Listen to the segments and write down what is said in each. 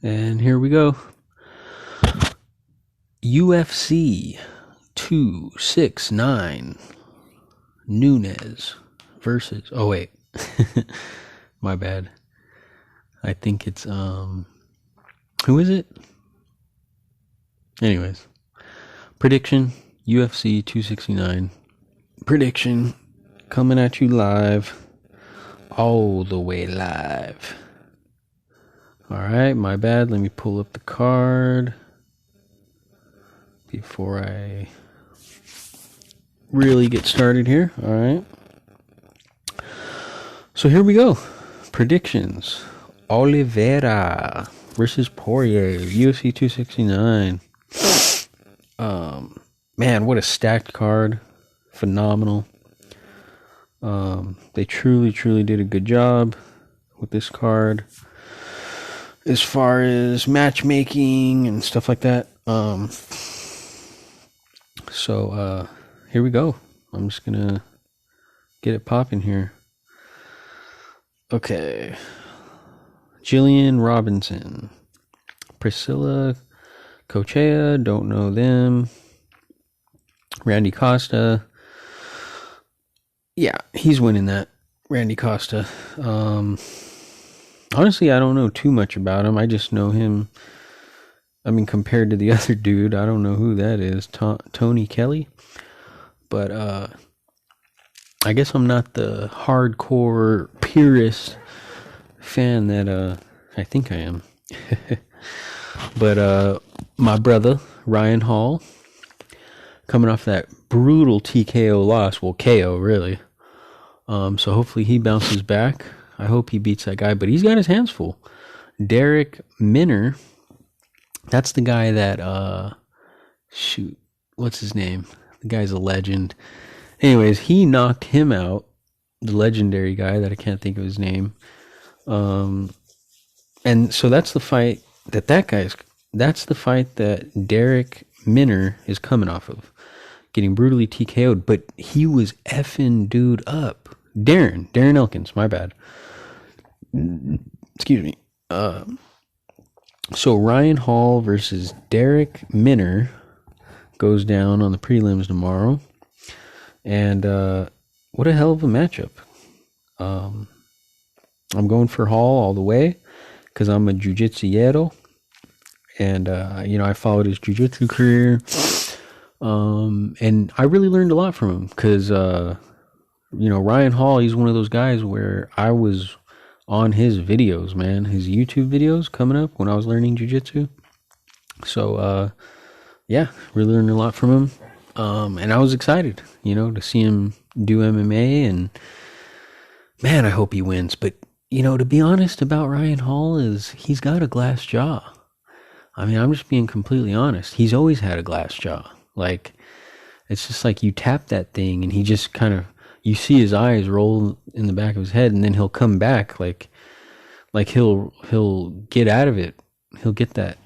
And here we go. UFC 269 Nunes versus... Oh, wait. My bad. I think it's... Who is it? Anyways. Prediction. UFC 269. Prediction. Coming at you live. All the way live. Alright, my bad. Let me pull up the card before I really get started here. Alright. So here we go. Predictions. Oliveira versus Poirier. UFC 269. Man, what a stacked card. Phenomenal. They truly did a good job with this card. As far as matchmaking and stuff like that. So here we go. I'm just gonna get it popping here. Okay. Jillian Robinson. Priscilla Cochea, don't know them. Randy Costa. Yeah, he's winning that. Randy Costa. Honestly, I don't know too much about him. I just know him. I mean, compared to the other dude, I don't know who that is. Tony Kelly. But I guess I'm not the hardcore purist fan that I think I am. But my brother, Ryan Hall, coming off that brutal TKO loss. Well, KO, really. So hopefully he bounces back. I hope he beats that guy, but he's got his hands full. Derek Minner, that's the guy that, what's his name? The guy's a legend. Anyways, he knocked him out, the legendary guy that I can't think of his name. And so that's the fight that's the fight that Derek Minner is coming off of. Getting brutally TKO'd, but he was effing dude up. Darren Elkins, my bad. Excuse me. So Ryan Hall versus Derek Minner goes down on the prelims tomorrow. And what a hell of a matchup. I'm going for Hall all the way because I'm a jiu-jitsu-yero. And, I followed his jiu-jitsu career. And I really learned a lot from him because, Ryan Hall, he's one of those guys where I was on his videos, man, his YouTube videos coming up when I was learning jiu-jitsu. So, really learned a lot from him. And I was excited, to see him do MMA, and man, I hope he wins. But, to be honest about Ryan Hall is he's got a glass jaw. I mean, I'm just being completely honest. He's always had a glass jaw. Like, it's just like you tap that thing and he just kind of, you see his eyes roll in the back of his head, and then he'll come back like he'll get out of it. He'll get that,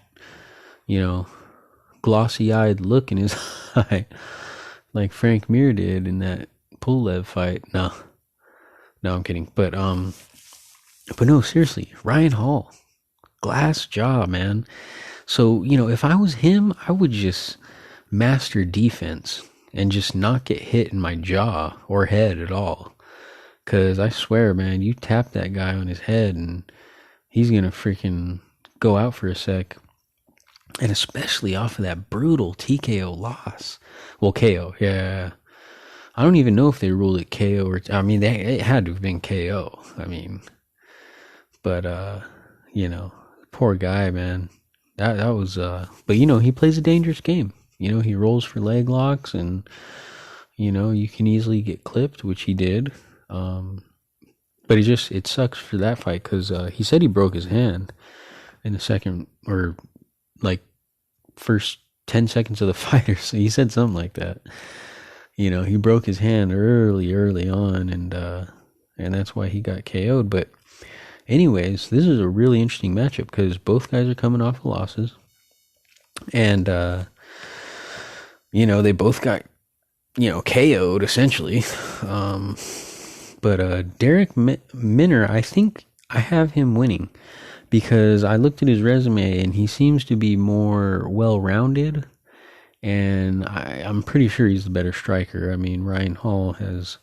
glossy-eyed look in his eye like Frank Mir did in that Pulev fight. No, I'm kidding. But no, seriously, Ryan Hall, glass jaw, man. So, if I was him, I would just master defense and just not get hit in my jaw or head at all. Because I swear, man, you tap that guy on his head and he's going to freaking go out for a sec. And especially off of that brutal TKO loss. Well, KO, yeah. I don't even know if they ruled it KO or... it had to have been KO. Poor guy, man. That was... But, he plays a dangerous game. He rolls for leg locks and, you can easily get clipped, which he did. But it sucks for that fight because he said he broke his hand in the second or first 10 seconds of the fight. Or so he said something like that. He broke his hand early on, and that's why he got KO'd. But anyways, this is a really interesting matchup because both guys are coming off of losses. And, they both got, KO'd essentially. But Derek Minner, I think I have him winning because I looked at his resume and he seems to be more well-rounded, and I'm pretty sure he's the better striker. I mean, Ryan Hall has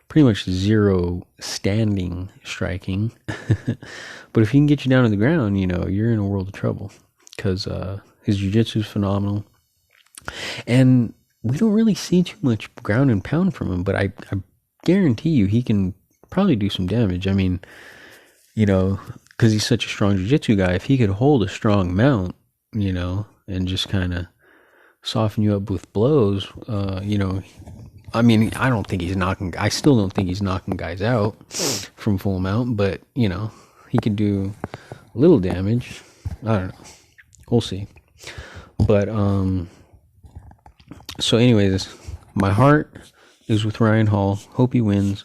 pretty much zero standing striking. But if he can get you down to the ground, you're in a world of trouble, because his jiu-jitsu is phenomenal. And we don't really see too much ground and pound from him, but I guarantee you he can probably do some damage. I mean, because he's such a strong jiu-jitsu guy, if he could hold a strong mount, and just kind of soften you up with blows, I mean, I still don't think he's knocking guys out from full mount, but, he could do a little damage. I don't know. We'll see. But, so anyways, my heart is with Ryan Hall. Hope he wins.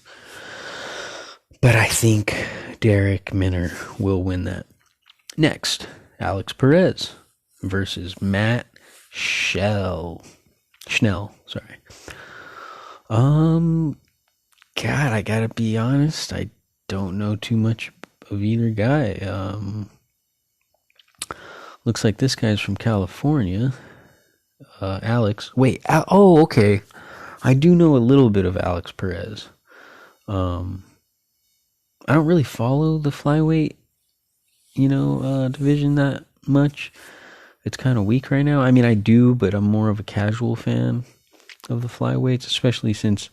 But I think Derek Minner will win that. Next, Alex Perez versus Matt Schnell. Sorry. God, I gotta be honest. I don't know too much of either guy. Looks like this guy's from California. Alex. Wait. Okay. I do know a little bit of Alex Perez. I don't really follow the flyweight, division that much. It's kind of weak right now. I mean, I do, but I'm more of a casual fan of the flyweights, especially since,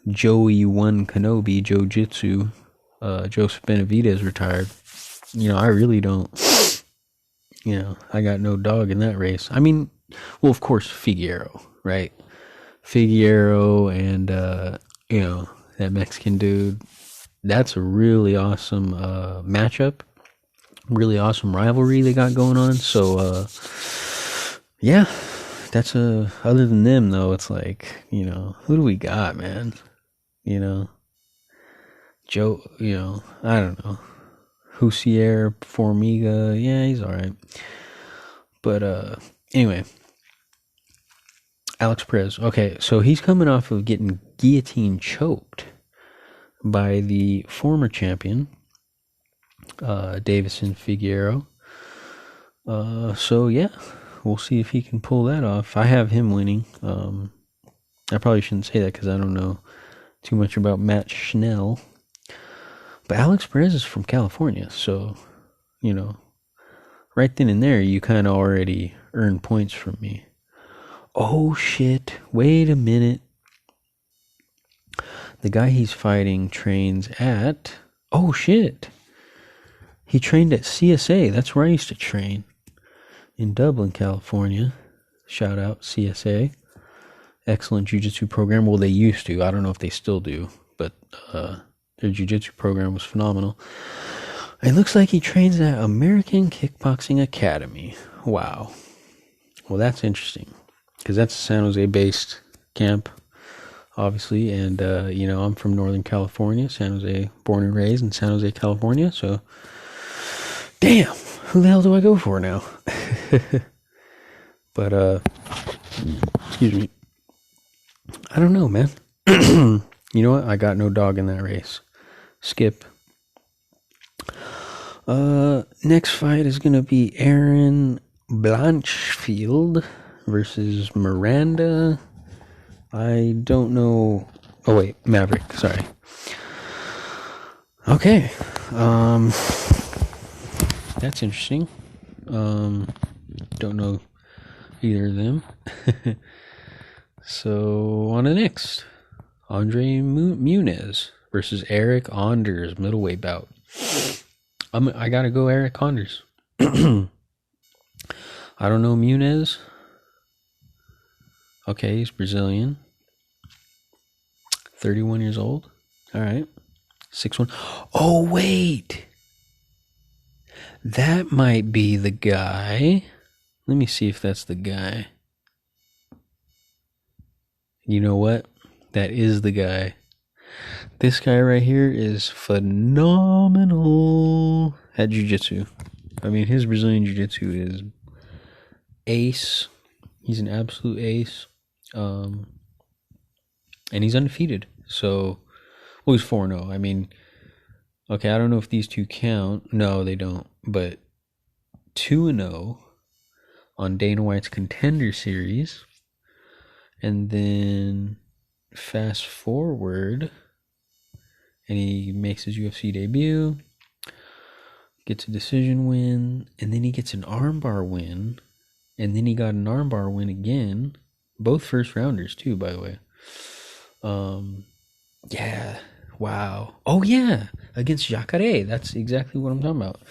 Joey One Kenobi Jiu-Jitsu, Joseph Benavidez retired. I really don't, I got no dog in that race. I mean, well, of course, Figueroa, right? Figueroa and, that Mexican dude. That's a really awesome matchup. Really awesome rivalry they got going on. So, yeah, that's other than them, though, it's like, who do we got, man? Joe, I don't know. Husier, Formiga, yeah, he's all right. But, anyway, Alex Perez. Okay, so he's coming off of getting guillotine choked by the former champion, Davison Figueroa. So yeah, we'll see if he can pull that off. I have him winning. I probably shouldn't say that because I don't know too much about Matt Schnell. But Alex Perez is from California, so, right then and there, you kind of already earn points from me. Oh shit, wait a minute. The guy he's fighting trains at... Oh, shit. He trained at CSA. That's where I used to train. In Dublin, California. Shout out, CSA. Excellent jiu-jitsu program. Well, they used to. I don't know if they still do. But their jiu-jitsu program was phenomenal. It looks like he trains at American Kickboxing Academy. Wow. Well, that's interesting. Because that's a San Jose-based camp, obviously, and I'm from Northern California, San Jose, born and raised in San Jose, California, so damn, who the hell do I go for now? But excuse me, I don't know, man. You know what, I got no dog in that race. Skip. Next fight is gonna be Aaron Blanchfield versus Miranda. I don't know. Oh wait, Maverick. Sorry. Okay. That's interesting. Don't know either of them. So on to the next, Andrei Munez versus Eric Anders, middleweight bout. I gotta go Eric Anders. I don't know Munez. Okay, he's Brazilian. 31 years old. All right. 6'1". Oh, wait. That might be the guy. Let me see if that's the guy. You know what? That is the guy. This guy right here is phenomenal at jiu-jitsu. I mean, his Brazilian jiu-jitsu is ace. He's an absolute ace. And he's undefeated. So, well, he's 4-0. I mean, Okay, I don't know if these two count. No, they don't. But 2-0 on Dana White's Contender Series. And then fast forward, and he makes his UFC debut, gets a decision win, and then he gets an armbar win, and then he got an armbar win again. Both first rounders too, by the way. Yeah, wow. Oh yeah, against Jacare. That's exactly what I'm talking about.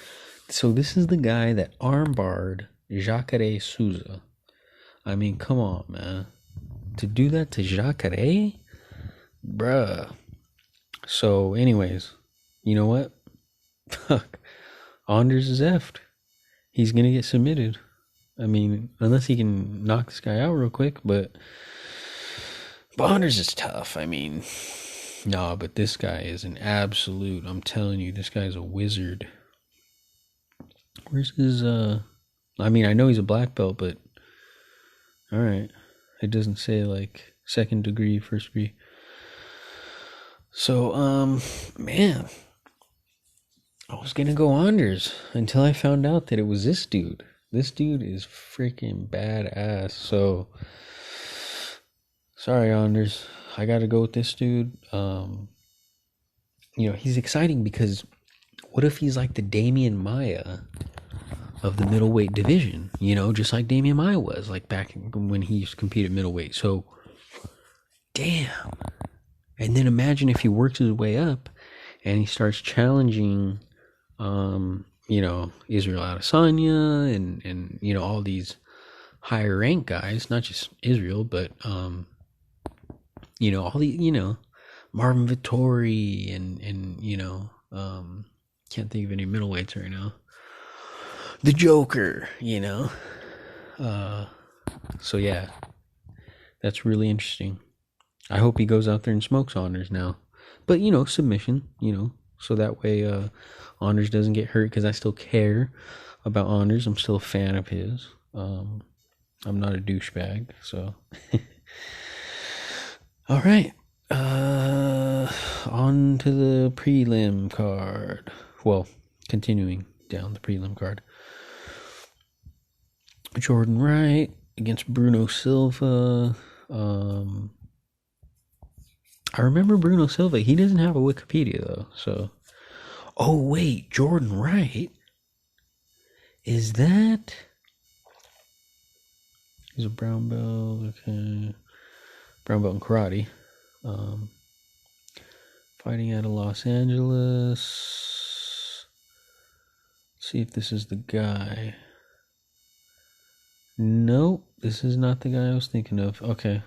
So this is the guy that armbarred Jacare Souza. I mean, come on, man. To do that to Jacare? Bruh. So, anyways, you know what? Fuck. Anders is effed. He's gonna get submitted. I mean, unless he can knock this guy out real quick, but Anders is tough. I mean, no, but this guy is an absolute, I'm telling you, this guy's a wizard. Where's his, I mean, I know he's a black belt, but, alright. It doesn't say, like, second degree, first degree. So, man, I was gonna go Anders until I found out that it was this dude. This dude is freaking badass. So, sorry, Anders. I gotta go with this dude. You know, he's exciting because what if he's like the Damian Maia of the middleweight division? You know, just like Damian Maia was, like back when he used to compete at middleweight. So, damn. And then imagine if he works his way up and he starts challenging, you know, Israel Adesanya and you know, all these higher ranked guys, not just Israel, but, you know, all the, you know, Marvin Vettori and you know, can't think of any middleweights right now. The Joker, you know. So yeah, that's really interesting. I hope he goes out there and smokes Anders now. But, you know, submission, you know, so that way Anders doesn't get hurt, because I still care about Anders. I'm still a fan of his. I'm not a douchebag, so. All right. On to the prelim card. Well, continuing down the prelim card. Jordan Wright against Bruno Silva. I remember Bruno Silva. He doesn't have a Wikipedia, though, so. Oh, wait. Jordan Wright? Is that... He's a brown belt. Okay. Brown belt in karate. Fighting out of Los Angeles. Let's see if this is the guy. Nope. This is not the guy I was thinking of. Okay.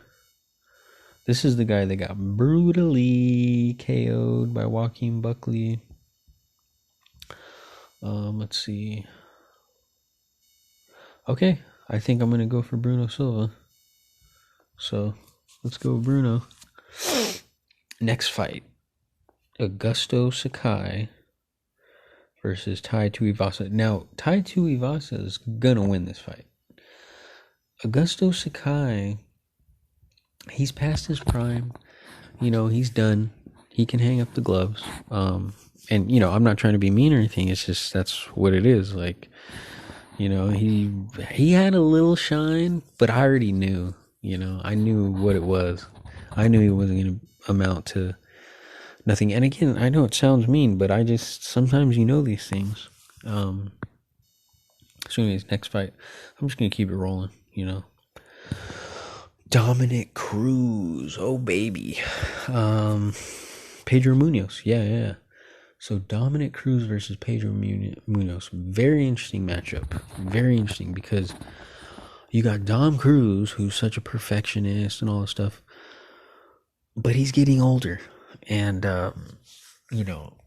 This is the guy that got brutally KO'd by Joaquin Buckley. Let's see. Okay, I think I'm going to go for Bruno Silva. So, let's go Bruno. Next fight. Augusto Sakai versus Tai Tuivasa. Now, Tai Tuivasa is going to win this fight. Augusto Sakai... He's past his prime. You know, he's done. He can hang up the gloves. And, you know, I'm not trying to be mean or anything. It's just, that's what it is. Like, you know, he had a little shine, but I already knew, you know, I knew what it was. I knew he wasn't going to amount to nothing. And again, I know it sounds mean, but I just, sometimes you know these things. So anyways, next fight, I'm just going to keep it rolling, you know. Dominic Cruz, oh baby. Pedro Munoz, yeah. So Dominic Cruz versus Pedro Munoz, very interesting matchup. Very interesting because you got Dom Cruz, who's such a perfectionist and all this stuff, but he's getting older, and you know,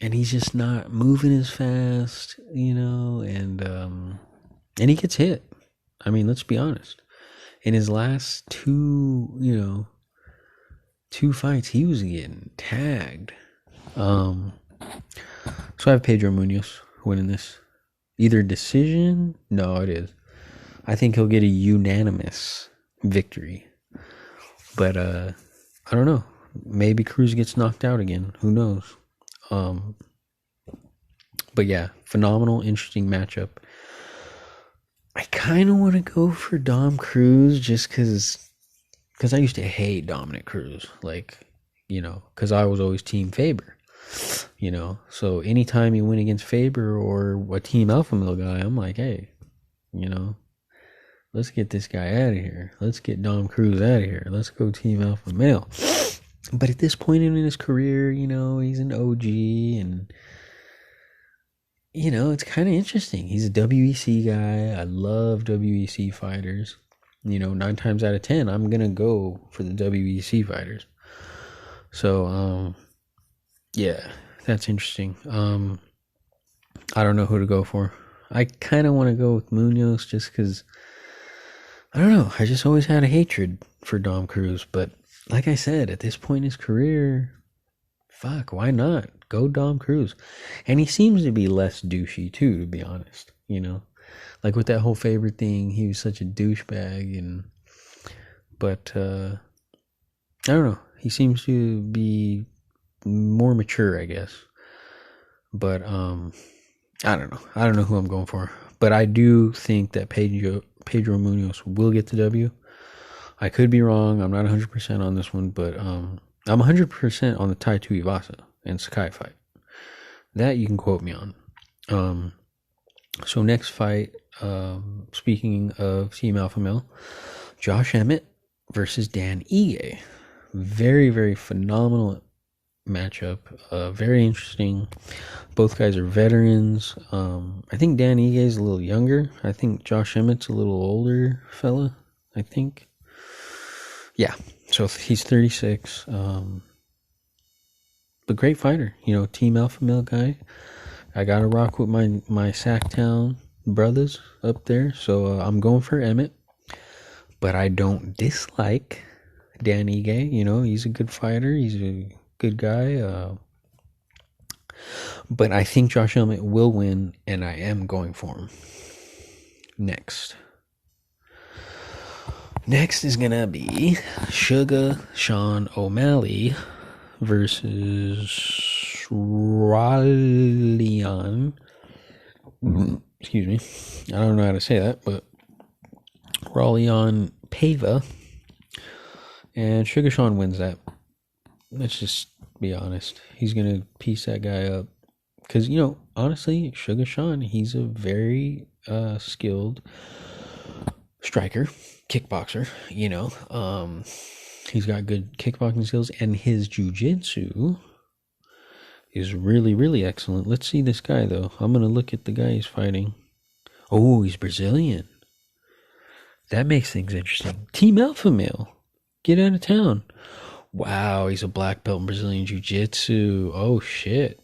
and he's just not moving as fast, you know, and he gets hit. I mean, let's be honest. In his last two fights, he was getting tagged. So I have Pedro Munoz winning this. Either decision? No, it is. I think he'll get a unanimous victory. But, I don't know. Maybe Cruz gets knocked out again. Who knows? But yeah, phenomenal, interesting matchup. I kind of want to go for Dom Cruz just because I used to hate Dominic Cruz. Like, because I was always Team Faber. So anytime you win against Faber or a Team Alpha Male guy, I'm like, hey, let's get this guy out of here. Let's get Dom Cruz out of here. Let's go Team Alpha Male. But at this point in his career, he's an OG and it's kind of interesting. He's a WEC guy. I love WEC fighters. 9 times out of 10, I'm going to go for the WEC fighters. So, yeah, that's interesting. I don't know who to go for. I kind of want to go with Munoz just because, I don't know. I just always had a hatred for Dom Cruz. But like I said, at this point in his career, fuck, why not? Go Dom Cruz. And he seems to be less douchey too, to be honest. Like with that whole favorite thing, he was such a douchebag. But I don't know. He seems to be more mature, I guess. But I don't know. I don't know who I'm going for. But I do think that Pedro Munoz will get the W. I could be wrong. I'm not 100% on this one, but I'm 100% on the Tai Tuivasa and Sakai fight. That you can quote me on. So next fight, speaking of Team Alpha Male, Josh Emmett versus Dan Ige. Very, very phenomenal matchup. Very interesting. Both guys are veterans. I think Dan Ige is a little younger. I think Josh Emmett's a little older fella, I think. Yeah, so he's 36. But great fighter, Team Alpha Male guy. I gotta rock with my Sacktown brothers up there. So I'm going for Emmett. But I don't dislike Dan Ige. He's a good fighter. He's a good guy. But I think Josh Emmett will win, and I am going for him. Next is gonna be Sugar Sean O'Malley versus Raulian. Excuse me. I don't know how to say that, but Raulian Pava. And Sugar Sean wins that. Let's just be honest. He's going to piece that guy up. Because, honestly, Sugar Sean, he's a very skilled striker, kickboxer, He's got good kickboxing skills, and his jiu-jitsu is really, really excellent. Let's see this guy, though. I'm going to look at the guy he's fighting. Oh, he's Brazilian. That makes things interesting. Team Alpha Male. Get out of town. Wow, he's a black belt in Brazilian jiu-jitsu. Oh, shit.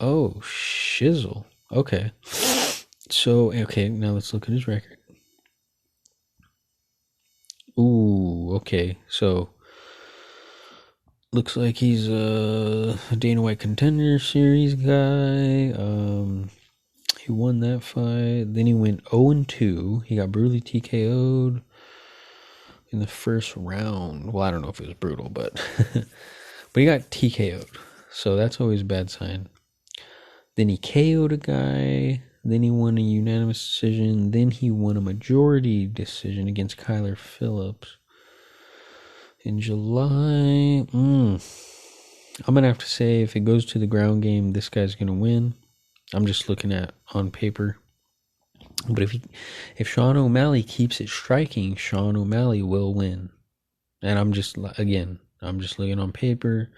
Oh, shizzle. Okay. So, now let's look at his record. Ooh, okay. So, looks like he's a Dana White Contender Series guy. He won that fight. Then he went 0-2. He got brutally TKO'd in the first round. Well, I don't know if it was brutal, but he got TKO'd. So that's always a bad sign. Then he KO'd a guy. Then he won a unanimous decision. Then he won a majority decision against Kyler Phillips in July. I'm going to have to say, if it goes to the ground game, this guy's going to win. I'm just looking at on paper. But if Sean O'Malley keeps it striking, Sean O'Malley will win. And I'm just looking on paper.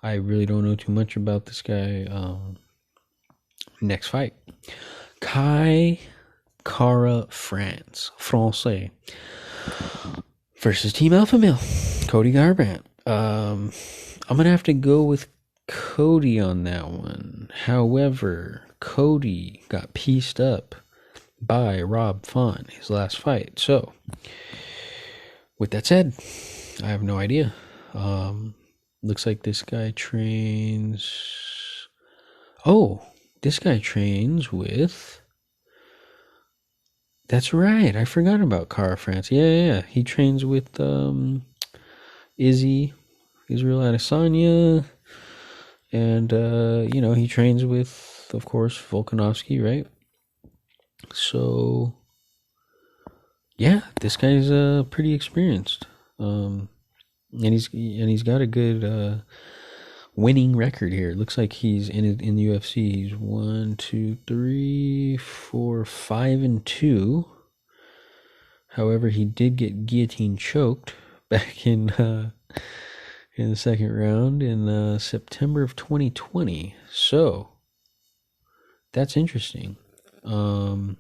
I really don't know too much about this guy. Next fight. Kai Kara Francais versus Team Alpha Male, Cody Garbrandt. I'm going to have to go with Cody on that one. However, Cody got pieced up by Rob Font his last fight. So, with that said, I have no idea. Looks like this guy trains... Oh, this guy trains with... That's right, I forgot about Cara France. Yeah. He trains with Israel Adesanya. And, he trains with with, of course, Volkanovski, right? So, yeah, this guy's pretty experienced, and he's got a good winning record here. It looks like he's in the UFC. He's 1, 2, 3, 4, 5-2. However, he did get guillotine choked back in the second round in September of 2020. So that's interesting. Wow.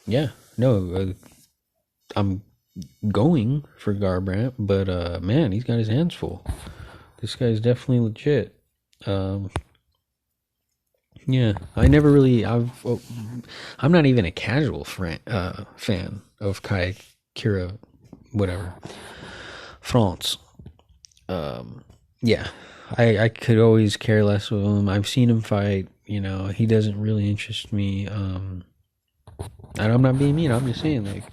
Yeah. No, I'm going for Garbrandt, but man, he's got his hands full. This guy's definitely legit. Yeah, I never really. I'm not even a casual fan of Kai Kira, whatever. France. Yeah, I could always care less of him. I've seen him fight. You know, he doesn't really interest me. And I'm not being mean. I'm just saying, like,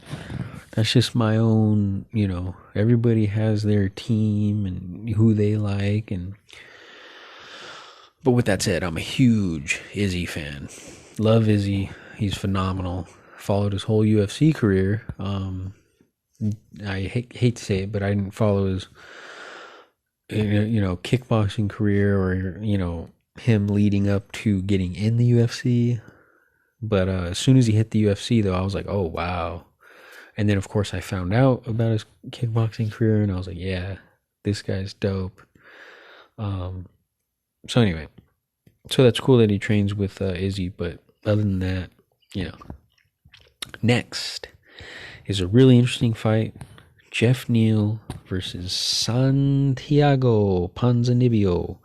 that's just my own. You know, everybody has their team and who they like, and. But with that said, I'm a huge Izzy fan. Love Izzy. He's phenomenal. Followed his whole UFC career. I hate to say it, but I didn't follow his, kickboxing career or, him leading up to getting in the UFC. But as soon as he hit the UFC, though, I was like, oh, wow. And then, of course, I found out about his kickboxing career, and I was like, yeah, this guy's dope. So anyway, so that's cool that he trains with Izzy, but other than that, Next is a really interesting fight. Jeff Neal versus Santiago Panzinibio,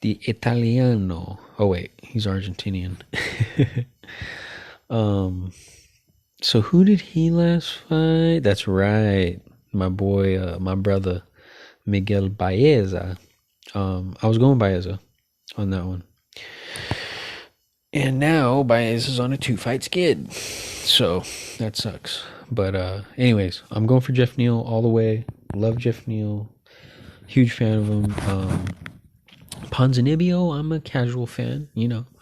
the Italiano. Oh wait, he's Argentinian. So who did he last fight? That's right, my boy, my brother, Miguel Baeza. I was going Baeza on that one. And now Baeza's on a 2-fight skid. So that sucks. But anyways, I'm going for Jeff Neal all the way. Love Jeff Neal. Huge fan of him. Panzinibio, I'm a casual fan.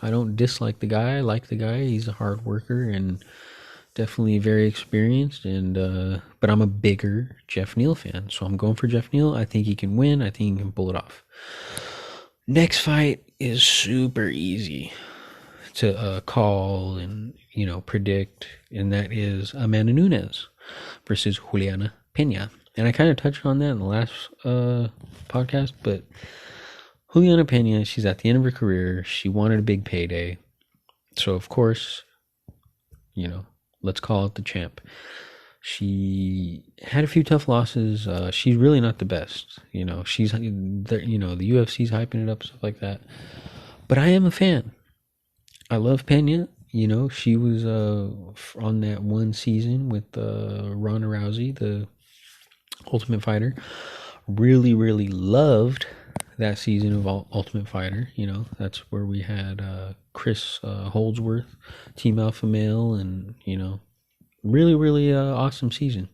I don't dislike the guy. I like the guy. He's a hard worker and definitely very experienced. And but I'm a bigger Jeff Neal fan. So I'm going for Jeff Neal. I think he can win. I think he can pull it off. Next fight is super easy to call and predict, and that is Amanda Nunes versus Juliana Pena. And I kind of touched on that in the last podcast, but Juliana Pena, she's at the end of her career. She wanted a big payday, so of course, let's call it the champ. She had a few tough losses. She's really not the best. She's the UFC's hyping it up, stuff like that. But I am a fan. I love Pena. She was on that one season with Ronda Rousey, the Ultimate Fighter. Really, really loved that season of Ultimate Fighter. That's where we had Chris Holdsworth, Team Alpha Male, and really, really awesome season.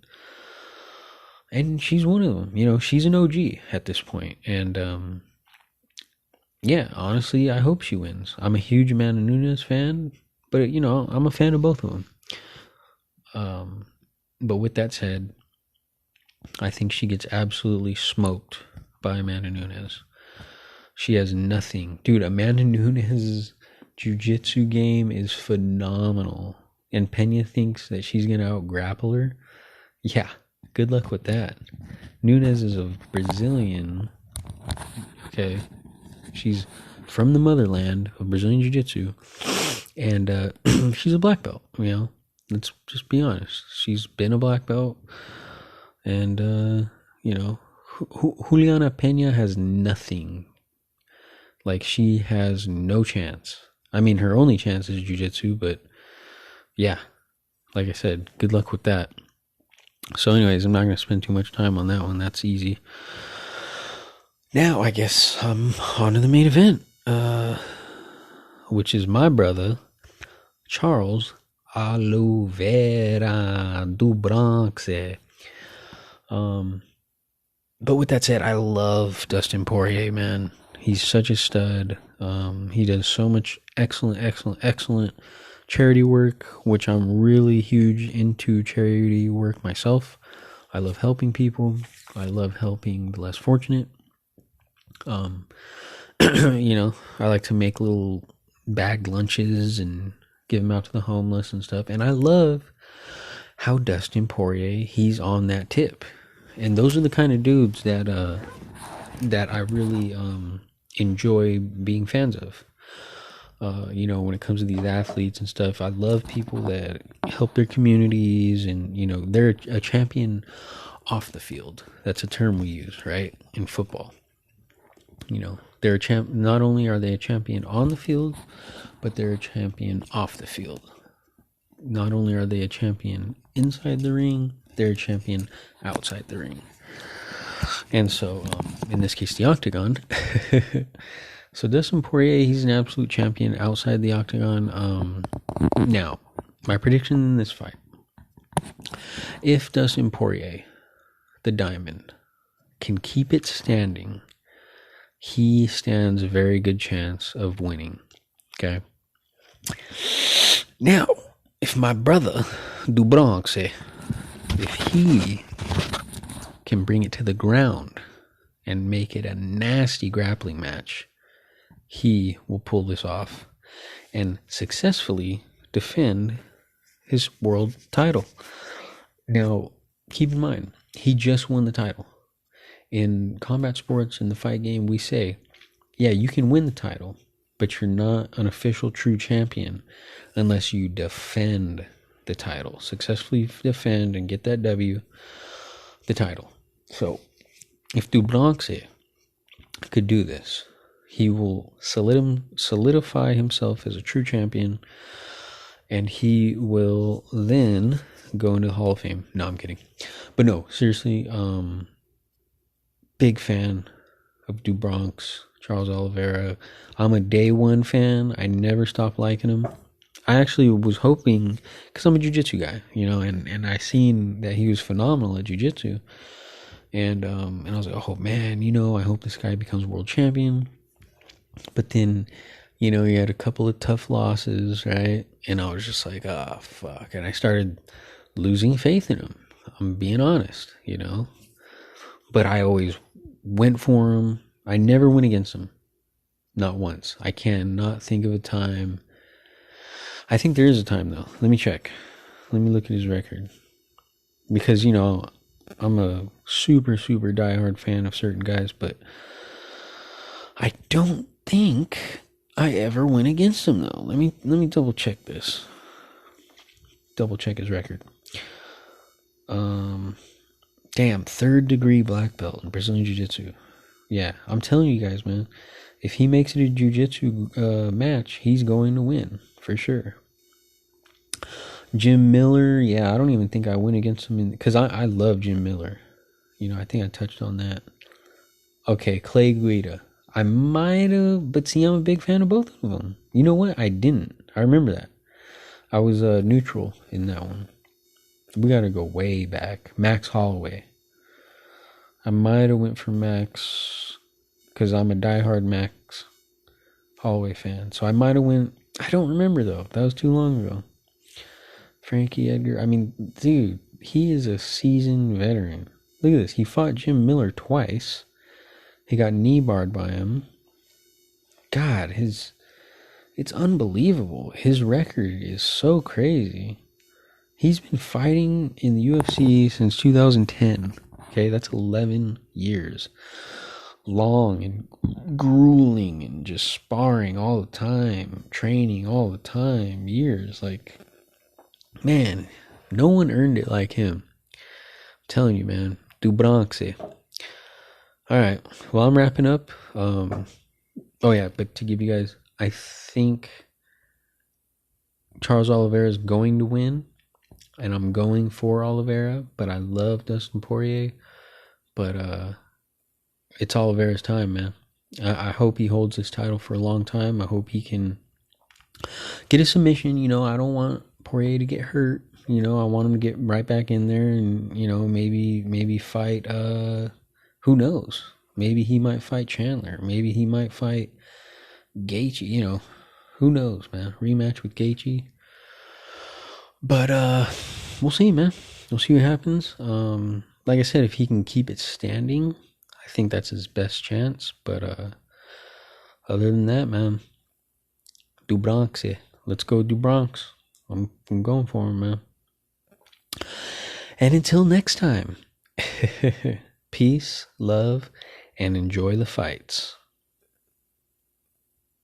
And she's one of them. She's an OG at this point. And yeah, honestly, I hope she wins. I'm a huge Amanda Nunes fan, but I'm a fan of both of them. But with that said, I think she gets absolutely smoked by Amanda Nunes. She has nothing. Dude, Amanda Nunes' jiu-jitsu game is phenomenal. And Pena thinks that she's going to out-grapple her. Yeah, good luck with that. Nunes is a Brazilian. Okay. She's from the motherland of Brazilian Jiu-Jitsu. And she's a black belt, Let's just be honest. She's been a black belt. And, Juliana Pena has nothing. Like, she has no chance. I mean, her only chance is Jiu-Jitsu, but yeah, like I said, good luck with that. So anyways, I'm not going to spend too much time on that one. That's easy. Now, I guess I'm on to the main event, which is my brother, Charles Oliveira do Bronx. But with that said, I love Dustin Poirier, man. He's such a stud. He does so much excellent charity work, which I'm really huge into charity work myself. I love helping people. I love helping the less fortunate. You know, I like to make little bagged lunches and give them out to the homeless and stuff. And I love how Dustin Poirier, he's on that tip. And those are the kind of dudes that I really enjoy being fans of. You know, when it comes to these athletes and stuff, I love people that help their communities, and you know, they're a champion off the field. That's a term we use, right, in football. You know, they're a champ. Not only are they a champion on the field, but they're a champion off the field. Not only are they a champion inside the ring, they're a champion outside the ring. And so, in this case, the octagon. So Dustin Poirier, he's an absolute champion outside the octagon. Now, my prediction in this fight: if Dustin Poirier, the Diamond, can keep it standing, he stands a very good chance of winning. Okay. Now, if my brother Druze, if he can bring it to the ground and make it a nasty grappling match, he will pull this off and successfully defend his world title. Now, keep in mind, he just won the title. In combat sports, in the fight game, we say, yeah, you can win the title, but you're not an official true champion unless you defend the title. Successfully defend and get that W, the title. So, if Druze could do this, he will solidify himself as a true champion, and he will then go into the Hall of Fame. No, I'm kidding. But no, seriously, big fan of Druze, Charles Oliveira. I'm a day one fan. I never stopped liking him. I actually was hoping, because I'm a jiu-jitsu guy, you know, and I seen that he was phenomenal at jiu-jitsu. And I was like, oh man, you know, I hope this guy becomes world champion. But then, you know, he had a couple of tough losses, right? And I was just like, ah, fuck. And I started losing faith in him. I'm being honest, you know. But I always went for him. I never went against him. Not once. I cannot think of a time. I think there is a time, though. Let me check. Let me look at his record. Because, you know, I'm a super diehard fan of certain guys, but I don't think I ever went against him, though. Let me double check this. Double check his record. Damn, 3rd degree black belt in Brazilian Jiu-Jitsu. Yeah, I'm telling you guys, man. If he makes it a Jiu-Jitsu match, he's going to win, for sure. Jim Miller, yeah, I don't even think I went against him, because I love Jim Miller. You know, I think I touched on that. Okay, Clay Guida. I might have, but see, I'm a big fan of both of them. You know what? I didn't. I remember that. I was neutral in that one. We got to go way back. Max Holloway. I might have went for Max because I'm a diehard Max Holloway fan. So I might have went. I don't remember, though. That was too long ago. Frankie Edgar. I mean, dude, he is a seasoned veteran. Look at this. He fought Jim Miller twice. He got knee barred by him. God, it's unbelievable. His record is so crazy. He's been fighting in the UFC since 2010. Okay, that's 11 years. Long and grueling and just sparring all the time, training all the time, years. Like, man, no one earned it like him. I'm telling you, man. Druze. All right. Well, I'm wrapping up. Oh yeah, but to give you guys, I think Charles Oliveira is going to win, and I'm going for Oliveira. But I love Dustin Poirier. But it's Oliveira's time, man. I hope he holds this title for a long time. I hope he can get a submission. You know, I don't want Poirier to get hurt. You know, I want him to get right back in there and, you know, maybe fight, who knows? Maybe he might fight Chandler. Maybe he might fight Gaethje. You know, who knows, man? Rematch with Gaethje. But we'll see, man. We'll see what happens. Like I said, if he can keep it standing, I think that's his best chance. But other than that, man, do Bronx. Let's go do Bronx. I'm going for him, man. And until next time, peace, love, and enjoy the fights.